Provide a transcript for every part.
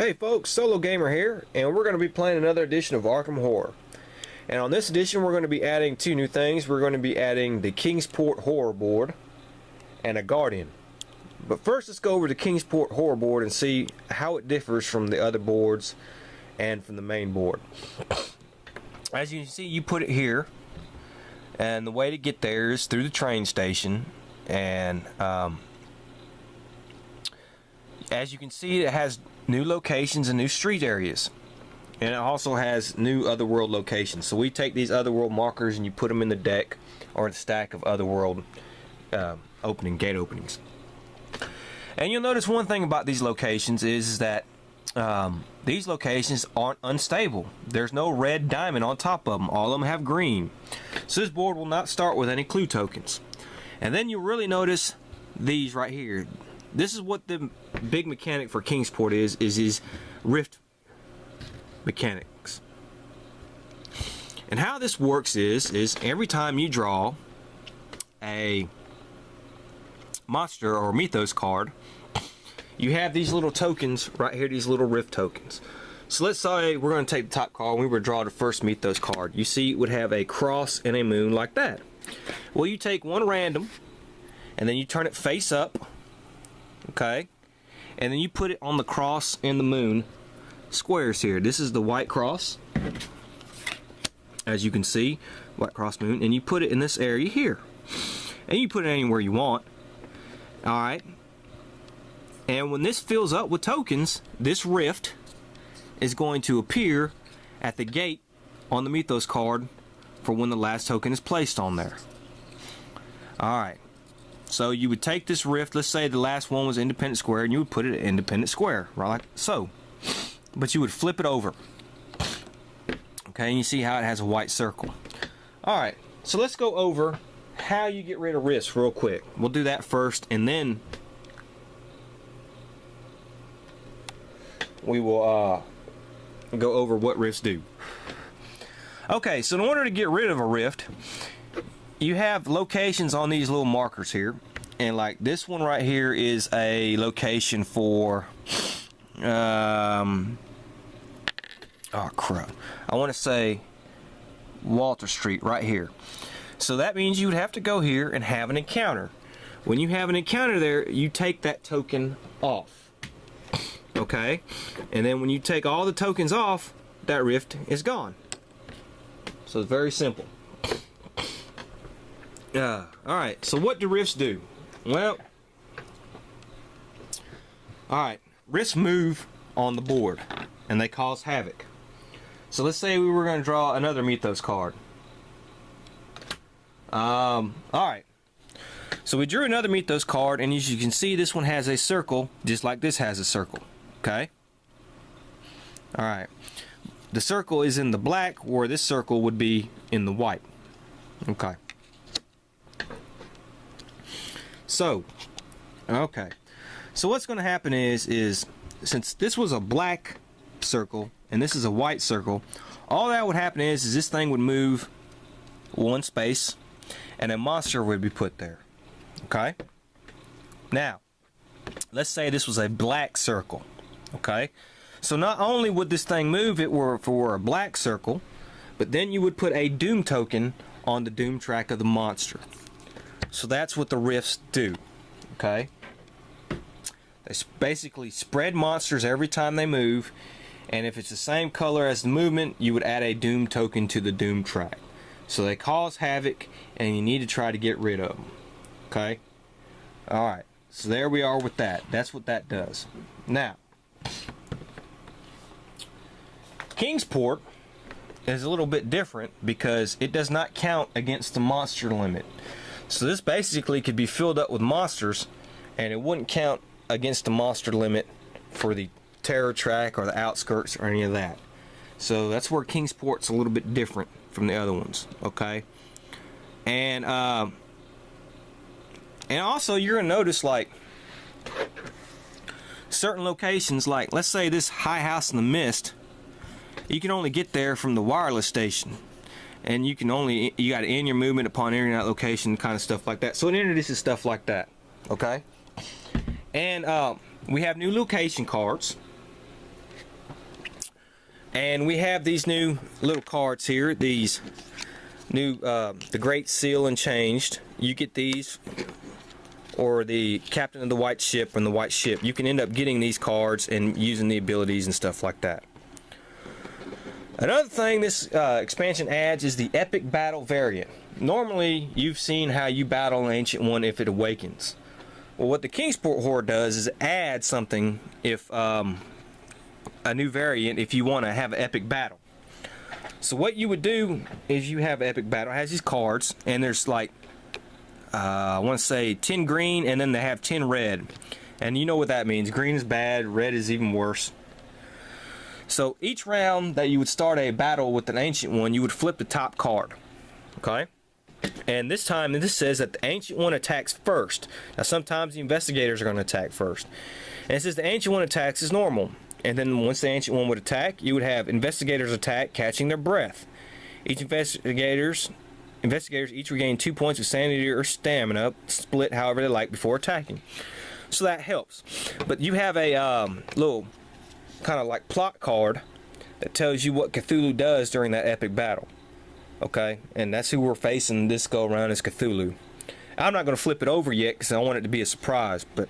Hey folks, SoloGamer here, and we're going to be playing another edition of Arkham Horror. And on this edition we're going to be adding two new things. We're going to be adding the Kingsport Horror Board and a Guardian. But first let's go over the Kingsport Horror Board and see how it differs from the other boards and from the main board. As you can see, you put it here, and the way to get there is through the train station. And as you can see, it has new locations and new street areas, and it also has new otherworld locations. So we take these otherworld markers and you put them in the deck or in the stack of otherworld gate openings. And you'll notice one thing about these locations is that these locations aren't unstable. There's no red diamond on top of them. All of them have green. So this board will not start with any clue tokens. And then you'll really notice these right here. This is what the big mechanic for Kingsport is his rift mechanics. And how this works is every time you draw a monster or mythos card, you have these little tokens right here, these little rift tokens. So let's say we're going to take the top card and we would draw the first mythos card. You see it would have a cross and a moon like that. Well, you take one random and then you turn it face up. Okay, and then you put it on the cross and the moon squares here. This is the white cross, as you can see, white cross moon, and you put it in this area here, and you put it anywhere you want. Alright, and when this fills up with tokens, this rift is going to appear at the gate on the mythos card for when the last token is placed on there. Alright, so you would take this rift, let's say the last one was independent square, and you would put it at independent square, right like so. But you would flip it over. Okay, and you see how it has a white circle. Alright, so let's go over how you get rid of rifts real quick. We'll do that first, and then we will go over what rifts do. Okay, so in order to get rid of a rift, you have locations on these little markers here, and like this one right here is a location for oh crap, I want to say Walter Street right here. So that means you would have to go here and have an encounter. When you have an encounter there, you take that token off. Okay, and then when you take all the tokens off, that rift is gone. So it's very simple. Alright, so what do rifts do? Well, alright, rifts move on the board and they cause havoc. So let's say we were going to draw another mythos card. Alright, so we drew another mythos card, and as you can see, this one has a circle just like this has a circle. Okay? Alright, the circle is in the black where this circle would be in the white. Okay. So, okay, so what's going to happen is since this was a black circle and this is a white circle, all that would happen is this thing would move one space and a monster would be put there. Okay, now let's say this was a black circle. Okay, so not only would this thing move if it were a black circle, but then you would put a doom token on the doom track of the monster. So that's what the rifts do. Okay, they basically spread monsters every time they move, and if it's the same color as the movement, you would add a doom token to the doom track. So they cause havoc, and you need to try to get rid of them. Okay, alright, so there we are with that. That's what that does. Now, Kingsport is a little bit different because it does not count against the monster limit. So this basically could be filled up with monsters, and it wouldn't count against the monster limit for the terror track or the outskirts or any of that. So that's where Kingsport's a little bit different from the other ones. Okay, and also you're gonna notice like certain locations, like let's say this high house in the mist, you can only get there from the wireless station. And you got to end your movement upon entering that location, kind of stuff like that. So it introduces stuff like that. Okay, and we have new location cards, And we have these new little cards here. These new, the Great Seal Unchanged. You get these, or the Captain of the White Ship and the White Ship. You can end up getting these cards and using the abilities and stuff like that. Another thing this expansion adds is the Epic Battle variant. Normally, you've seen how you battle an Ancient One if it awakens. Well, what the Kingsport Horde does is add something if a new variant if you want to have an epic battle. So what you would do is you have an epic battle. It has these cards, and there's like I want to say 10 green, and then they have 10 red. And you know what that means. Green is bad, red is even worse. So each round that you would start a battle with an Ancient One, you would flip the top card. Okay? And this time, this says that the Ancient One attacks first. Now sometimes the investigators are going to attack first. And it says the Ancient One attacks as normal. And then once the Ancient One would attack, you would have investigators attack, catching their breath. Each investigators each regain 2 points of sanity or stamina, split however they like before attacking. So that helps. But you have a little kind of like plot card that tells you what Cthulhu does during that epic battle. Okay? And that's who we're facing this go around, is Cthulhu. I'm not going to flip it over yet because I want it to be a surprise, but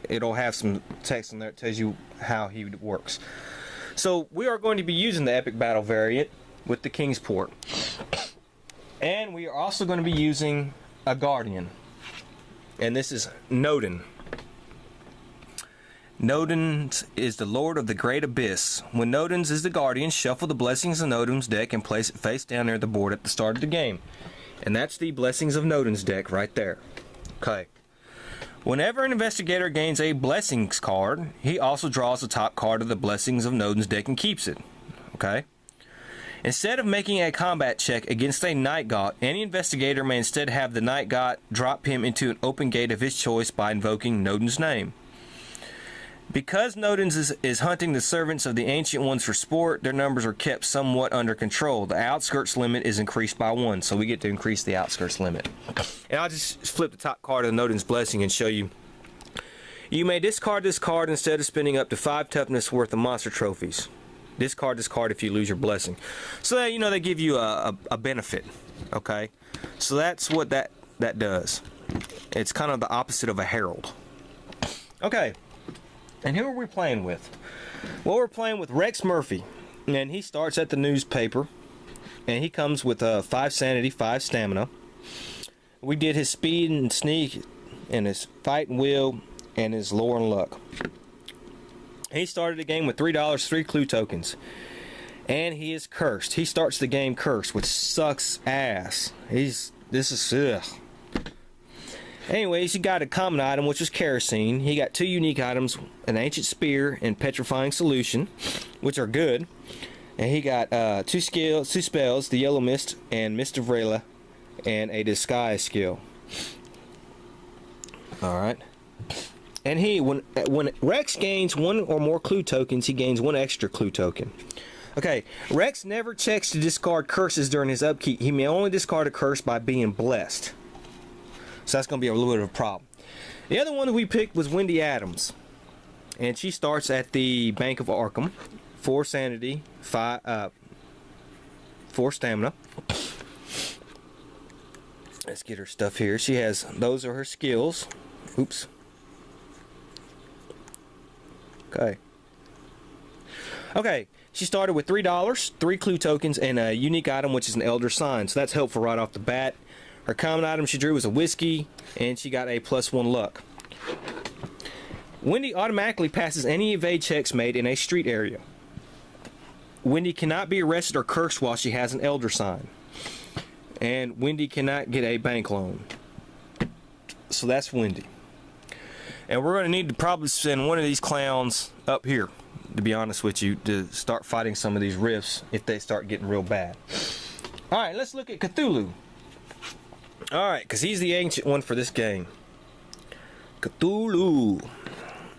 it'll have some text in there that tells you how he works. So we are going to be using the epic battle variant with the Kingsport. And we are also going to be using a Guardian. And this is Nodin. Nodins is the Lord of the Great Abyss. When Nodins is the Guardian, shuffle the Blessings of Nodin's deck and place it face down near the board at the start of the game. And that's the Blessings of Nodin's deck right there. Okay. Whenever an investigator gains a Blessings card, he also draws the top card of the Blessings of Nodin's deck and keeps it. Okay. Instead of making a combat check against a Night God, any investigator may instead have the Night God drop him into an open gate of his choice by invoking Nodin's name. Because Nodins is hunting the servants of the Ancient Ones for sport, their numbers are kept somewhat under control. The outskirts limit is increased by 1, so we get to increase the outskirts limit. And I'll just flip the top card of Nodin's Blessing and show you. You may discard this card instead of spending up to 5 toughness worth of monster trophies. Discard this card if you lose your blessing. So that, you know, they give you a benefit. Okay? So that's what that does. It's kind of the opposite of a herald. Okay. And who are we playing with? Well, we're playing with Rex Murphy. And he starts at the newspaper. And he comes with 5 sanity, 5 stamina. We did his speed and sneak, and his fight and will, and his lore and luck. He started the game with $3, 3 clue tokens. And he is cursed. He starts the game cursed, which sucks ass. Ugh. Anyways, he got a common item, which was kerosene. He got 2 unique items, an ancient spear and petrifying solution, which are good. And he got 2 spells, the yellow mist and mist of Rayla, and a disguise skill. Alright. And when Rex gains 1 or more clue tokens, he gains 1 extra clue token. Okay, Rex never checks to discard curses during his upkeep. He may only discard a curse by being blessed. So that's going to be a little bit of a problem. The other one that we picked was Wendy Adams. And she starts at the Bank of Arkham. 4 sanity, 4 stamina. Let's get her stuff here. She has, those are her skills. Oops. Okay, she started with $3, 3 clue tokens, and a unique item, which is an Elder Sign. So that's helpful right off the bat. Her common item she drew was a whiskey, and she got a +1 luck. Wendy automatically passes any evade checks made in a street area. Wendy cannot be arrested or cursed while she has an Elder Sign. And Wendy cannot get a bank loan. So that's Wendy. And we're going to need to probably send one of these clowns up here, to be honest with you, to start fighting some of these rifts if they start getting real bad. Alright, let's look at Cthulhu. Alright, because he's the ancient one for this game. Cthulhu.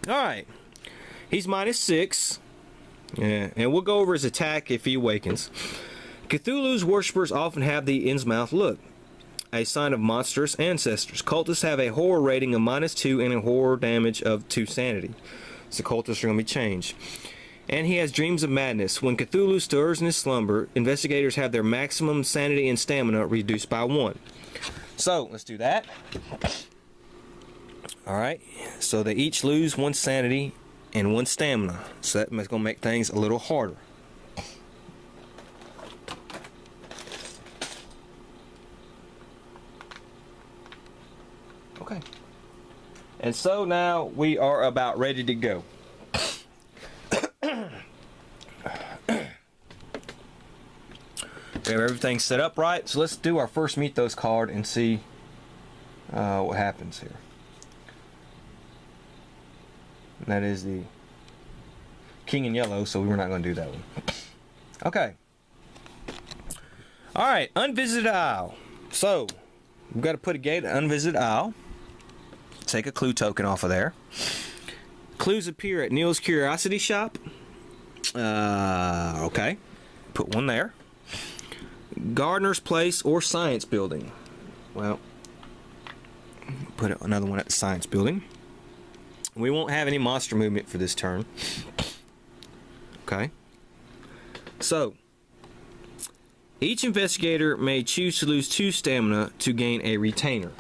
Alright. He's -6. Yeah, and we'll go over his attack if he awakens. Cthulhu's worshippers often have the Innsmouth look, a sign of monstrous ancestors. Cultists have a horror rating of -2 and a horror damage of 2 sanity. So cultists are going to be changed. And he has dreams of madness. When Cthulhu stirs in his slumber, investigators have their maximum sanity and stamina reduced by 1. So, let's do that. Alright, so they each lose 1 sanity and 1 stamina. So that's going to make things a little harder. Okay. And so now we are about ready to go. We have everything set up right, so let's do our first Mythos card and see what happens here. And that is the King in Yellow, so we're not going to do that one. Okay. Alright, Unvisited Isle. So, we've got to put a gate at Unvisited Isle. Take a clue token off of there. Clues appear at Neil's Curiosity Shop. Okay. Put one there. Gardener's Place or Science Building. Well, put another one at the Science Building. We won't have any monster movement for this turn. Okay. So, each investigator may choose to lose 2 stamina to gain a retainer.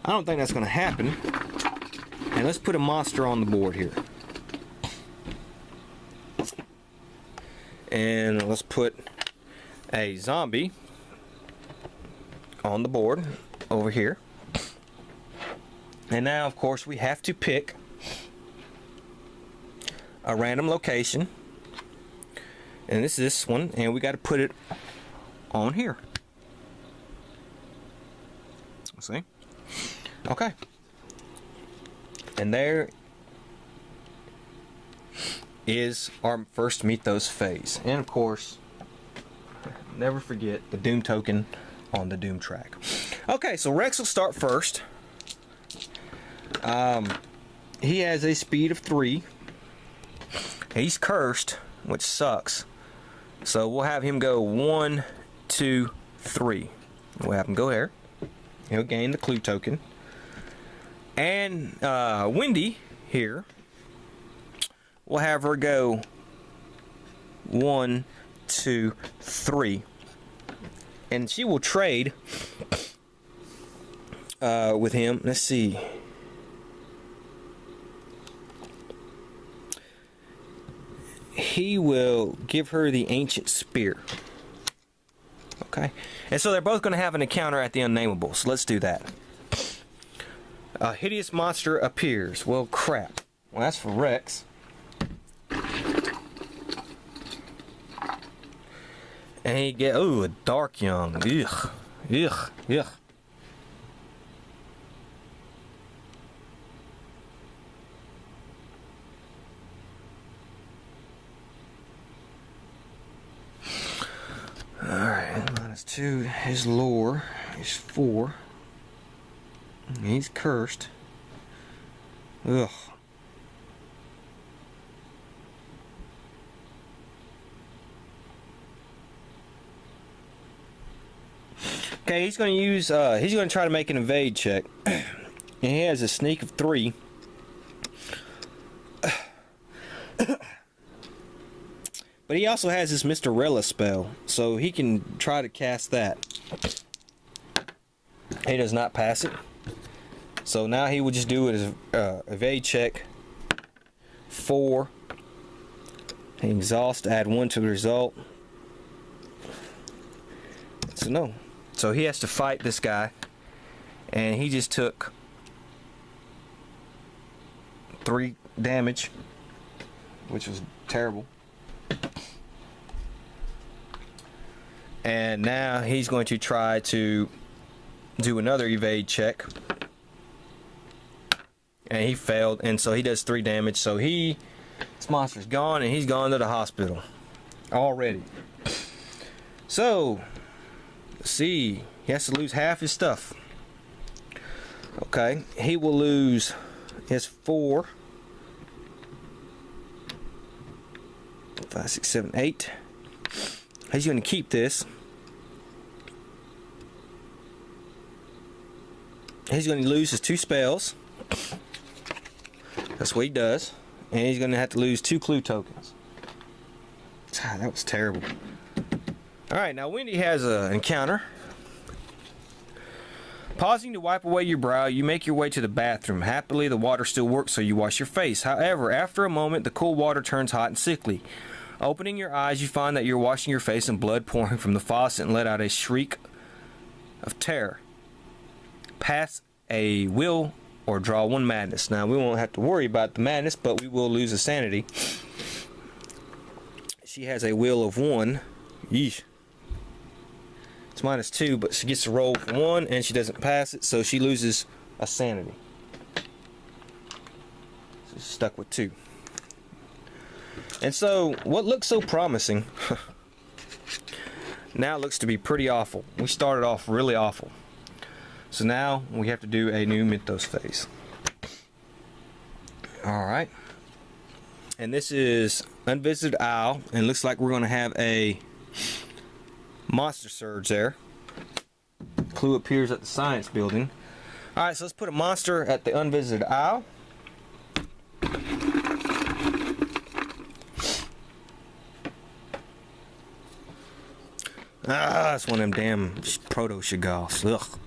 I don't think that's going to happen. And let's put a monster on the board here. And let's put a zombie on the board over here. And now, of course, we have to pick a random location. And this is this one, and we got to put it on here. See? Okay. And there is our first Mythos phase. And of course, never forget the Doom token on the Doom track. Okay, so Rex will start first. He has a speed of 3. He's cursed, which sucks. So we'll have him go 1, 2, 3. We'll have him go there. He'll gain the clue token. And Wendy here, we'll have her go 1, 2, 3. And she will trade with him. Let's see. He will give her the Ancient Spear. Okay. And so they're both going to have an encounter at the Unnameable. So let's do that. A hideous monster appears. Well, crap. Well, that's for Rex. And he get, ooh, a Dark Young. Ugh. Ugh. Ugh. Alright, -2. His lore is 4. He's cursed. Ugh. Okay, he's going to use, he's going to try to make an evade check. And he has a sneak of 3. But he also has this Mr. Rella spell, so he can try to cast that. He does not pass it. So now he would just do it as evade check 4. Exhaust, add 1 to the result. So no. So he has to fight this guy. And he just took 3 damage, which was terrible. And now he's going to try to do another evade check. And he failed, and so he does 3 damage. So this monster's gone, and he's gone to the hospital already. So, let's see. He has to lose half his stuff. Okay, he will lose his 4, 5, 6, 7, 8. He's going to keep this. He's going to lose his 2 spells. That's what he does. and he's going to have to lose 2 clue tokens. Ah, that was terrible. Alright, now Wendy has an encounter. Pausing to wipe away your brow, you make your way to the bathroom. Happily, the water still works, so you wash your face. However, after a moment, the cool water turns hot and sickly. Opening your eyes, you find that you're washing your face and blood pouring from the faucet and let out a shriek of terror. Pass a will or draw 1 madness. Now, we won't have to worry about the madness, but we will lose a sanity. She has a will of 1. Yeesh. It's -2, but she gets to roll for 1, and she doesn't pass it, so she loses a sanity. So she's stuck with 2. And so, what looks so promising now looks to be pretty awful. We started off really awful. So now, we have to do a new mythos phase. Alright. And this is Unvisited Isle, and it looks like we're going to have a monster surge there. Clue appears at the science building. Alright, so let's put a monster at the Unvisited Isle. Ah, that's one of them damn proto-shagals. Ugh.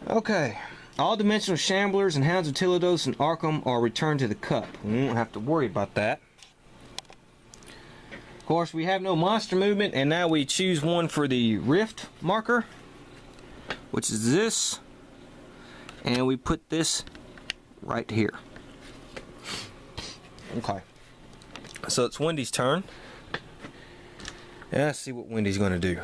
Okay. All dimensional shamblers and hounds of Teledos and Arkham are returned to the cup. We won't have to worry about that. Of course, we have no monster movement, and now we choose one for the rift marker, which is this, and we put this right here. Okay. So it's Wendy's turn. Yeah, let's see what Wendy's going to do.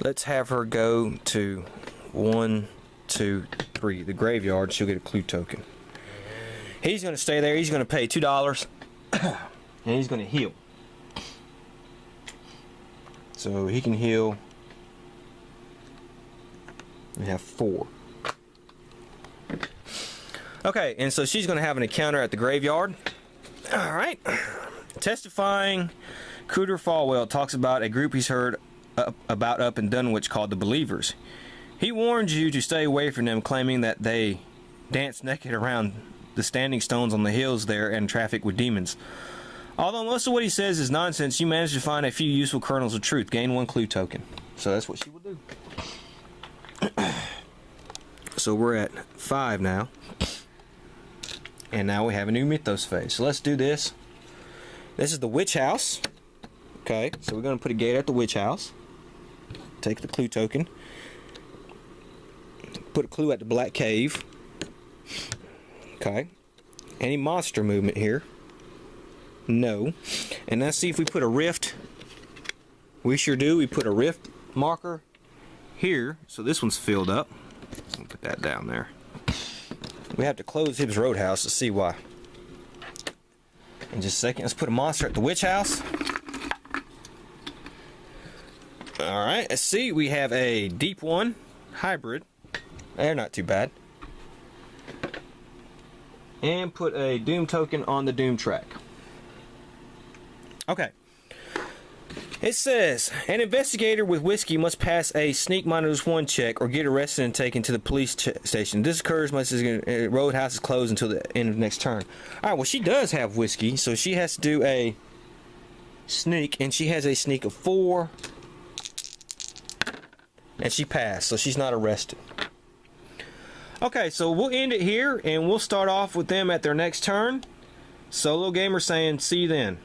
Let's have her go to 1, 2, 3, the graveyard. She'll get a clue token. He's going to stay there. He's going to pay $2, and he's going to heal. So he can heal. We have 4. Okay, and so she's going to have an encounter at the graveyard. Alright. Testifying, Cooter Falwell talks about a group he's heard about up in Dunwich called the Believers. He warns you to stay away from them, claiming that they dance naked around the standing stones on the hills there and traffic with demons. Although most of what he says is nonsense, you manage to find a few useful kernels of truth. Gain 1 clue token. So that's what she will do. So we're at 5 now. And now we have a new mythos phase. So let's do this. This is the witch house. Okay, so we're going to put a gate at the witch house. Take the clue token. Put a clue at the black cave. Okay. Any monster movement here? No. And let's see if we put a rift. We sure do. We put a rift marker here. So this one's filled up. So put that down there. We have to close Hibbs Roadhouse to see why. In just a second, let's put a monster at the witch house. Alright, let's see. We have a deep 1 hybrid. They're not too bad. And put a doom token on the doom track. Okay. It says, an investigator with whiskey must pass a sneak -1 check or get arrested and taken to the police station. This occurs once the roadhouse is closed until the end of the next turn. Alright, well she does have whiskey, so she has to do a sneak, and she has a sneak of 4. And she passed, so she's not arrested. Okay, so we'll end it here, and we'll start off with them at their next turn. SoloGamer saying, see you then.